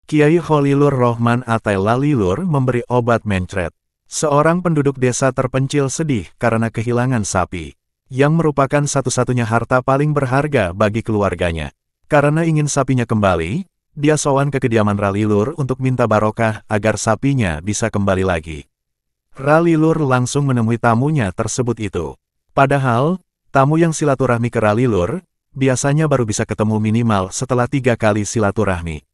Kiai Khalilur Rahman Atai Lalilur memberi obat mencret. Seorang penduduk desa terpencil sedih karena kehilangan sapi, yang merupakan satu-satunya harta paling berharga bagi keluarganya. Karena ingin sapinya kembali, dia sowan ke kediaman Ralilur untuk minta barokah agar sapinya bisa kembali lagi. Ralilur langsung menemui tamunya tersebut itu. Padahal, tamu yang silaturahmi ke Ralilur, biasanya baru bisa ketemu minimal setelah 3 kali silaturahmi.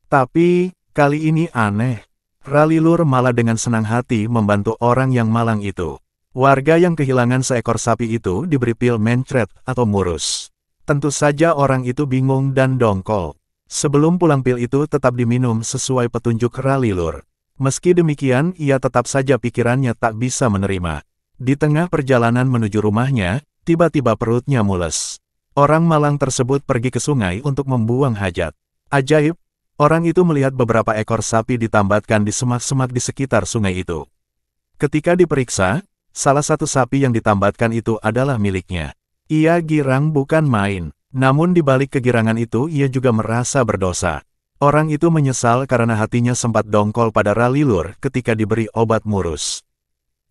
Tapi, kali ini aneh. Ralilur malah dengan senang hati membantu orang yang malang itu. Warga yang kehilangan seekor sapi itu diberi pil mencret atau murus. Tentu saja orang itu bingung dan dongkol. Sebelum pulang pil itu tetap diminum sesuai petunjuk Ralilur. Meski demikian ia tetap saja pikirannya tak bisa menerima. Di tengah perjalanan menuju rumahnya, tiba-tiba perutnya mules. Orang malang tersebut pergi ke sungai untuk membuang hajat. Ajaib! Orang itu melihat beberapa ekor sapi ditambatkan di semak-semak di sekitar sungai itu. Ketika diperiksa, salah satu sapi yang ditambatkan itu adalah miliknya. Ia girang bukan main, namun di balik kegirangan itu ia juga merasa berdosa. Orang itu menyesal karena hatinya sempat dongkol pada Ralilur ketika diberi obat murus.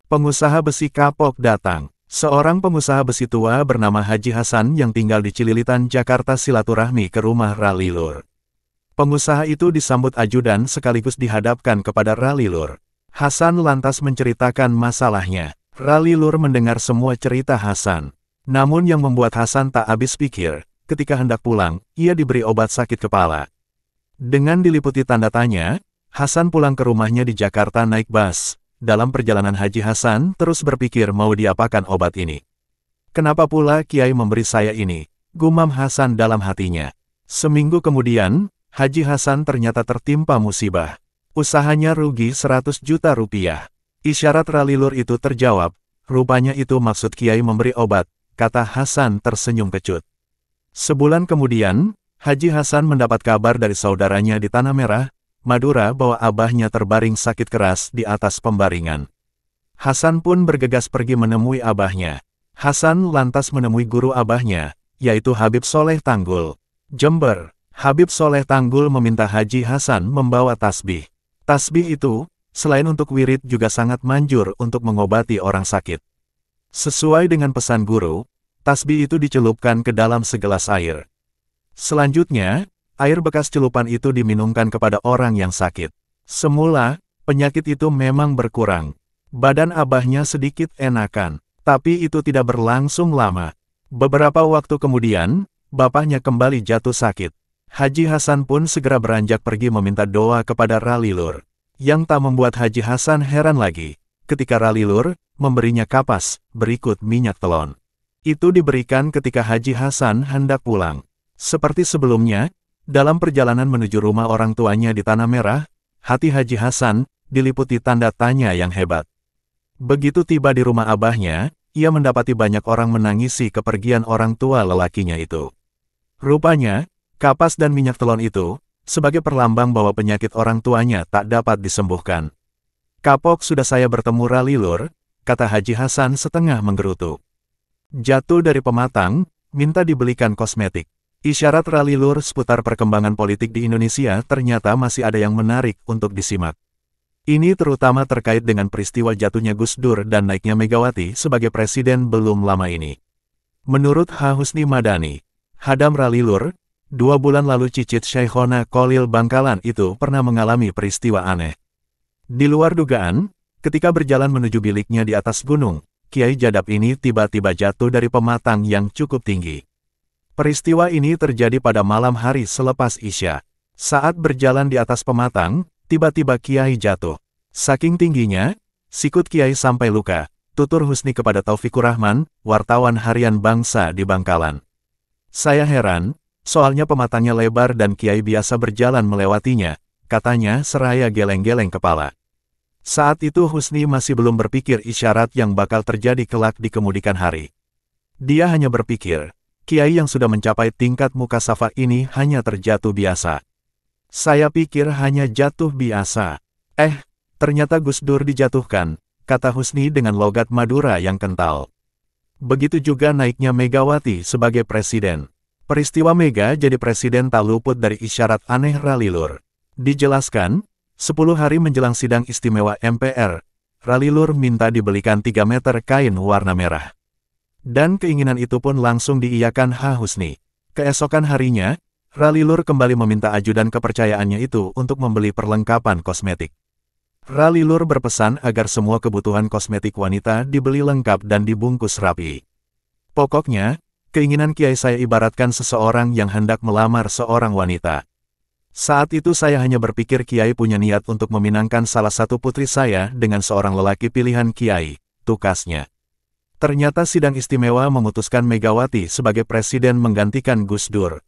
Pengusaha besi kapok datang. Seorang pengusaha besi tua bernama Haji Hasan yang tinggal di Cililitan, Jakarta silaturahmi ke rumah Ralilur. Pengusaha itu disambut ajudan sekaligus dihadapkan kepada Ralilur. Hasan lantas menceritakan masalahnya. Ralilur mendengar semua cerita Hasan. Namun yang membuat Hasan tak habis pikir, ketika hendak pulang, ia diberi obat sakit kepala. Dengan diliputi tanda tanya, Hasan pulang ke rumahnya di Jakarta naik bus. Dalam perjalanan Haji Hasan terus berpikir mau diapakan obat ini. Kenapa pula Kiai memberi saya ini? Gumam Hasan dalam hatinya. Seminggu kemudian, Haji Hasan ternyata tertimpa musibah. Usahanya rugi 100 juta rupiah. Isyarat Ralilur itu terjawab, rupanya itu maksud Kiai memberi obat, kata Hasan tersenyum kecut. Sebulan kemudian, Haji Hasan mendapat kabar dari saudaranya di Tanah Merah, Madura bahwa abahnya terbaring sakit keras di atas pembaringan. Hasan pun bergegas pergi menemui abahnya. Hasan lantas menemui guru abahnya, yaitu Habib Soleh Tanggul, Jember. Habib Soleh Tanggul meminta Haji Hasan membawa tasbih. Tasbih itu, selain untuk wirid juga sangat manjur untuk mengobati orang sakit. Sesuai dengan pesan guru, tasbih itu dicelupkan ke dalam segelas air. Selanjutnya, air bekas celupan itu diminumkan kepada orang yang sakit. Semula, penyakit itu memang berkurang. Badan abahnya sedikit enakan, tapi itu tidak berlangsung lama. Beberapa waktu kemudian, bapaknya kembali jatuh sakit. Haji Hasan pun segera beranjak pergi meminta doa kepada Ralilur. Yang tak membuat Haji Hasan heran lagi, ketika Ralilur memberinya kapas berikut minyak telon. Itu diberikan ketika Haji Hasan hendak pulang. Seperti sebelumnya, dalam perjalanan menuju rumah orang tuanya di Tanah Merah, hati Haji Hasan diliputi tanda tanya yang hebat. Begitu tiba di rumah abahnya, ia mendapati banyak orang menangisi kepergian orang tua lelakinya itu. Rupanya, kapas dan minyak telon itu, sebagai perlambang bahwa penyakit orang tuanya tak dapat disembuhkan. Kapok sudah saya bertemu Ralilur, kata Haji Hasan setengah menggerutu. Jatuh dari pematang, minta dibelikan kosmetik. Isyarat Ralilur seputar perkembangan politik di Indonesia ternyata masih ada yang menarik untuk disimak. Ini terutama terkait dengan peristiwa jatuhnya Gus Dur dan naiknya Megawati sebagai presiden belum lama ini. Menurut H. Husni Madani, Hadam Ralilur, 2 bulan lalu cicit Syekhona Khalil Bangkalan itu pernah mengalami peristiwa aneh. Di luar dugaan, ketika berjalan menuju biliknya di atas gunung, Kiai Jadap ini tiba-tiba jatuh dari pematang yang cukup tinggi. Peristiwa ini terjadi pada malam hari selepas Isya. Saat berjalan di atas pematang, tiba-tiba Kiai jatuh. Saking tingginya, sikut Kiai sampai luka, tutur Husni kepada Taufikur Rahman, wartawan harian Bangsa di Bangkalan. Saya heran, soalnya pematangnya lebar dan Kiai biasa berjalan melewatinya, katanya seraya geleng-geleng kepala. Saat itu Husni masih belum berpikir isyarat yang bakal terjadi kelak di kemudian hari. Dia hanya berpikir, Kiai yang sudah mencapai tingkat mukasafa ini hanya terjatuh biasa. Saya pikir hanya jatuh biasa. Ternyata Gus Dur dijatuhkan, kata Husni dengan logat Madura yang kental. Begitu juga naiknya Megawati sebagai presiden. Peristiwa Mega jadi presiden tak luput dari isyarat aneh Ralilur. Dijelaskan, 10 hari menjelang sidang istimewa MPR, Ralilur minta dibelikan 3 meter kain warna merah. Dan keinginan itu pun langsung diiyakan Ha Husni. Keesokan harinya, Ralilur kembali meminta ajudan kepercayaannya itu untuk membeli perlengkapan kosmetik. Ralilur berpesan agar semua kebutuhan kosmetik wanita dibeli lengkap dan dibungkus rapi. Pokoknya, keinginan Kiai saya ibaratkan seseorang yang hendak melamar seorang wanita. Saat itu saya hanya berpikir Kiai punya niat untuk meminangkan salah satu putri saya dengan seorang lelaki pilihan Kiai, tukasnya. Ternyata sidang istimewa memutuskan Megawati sebagai presiden menggantikan Gus Dur.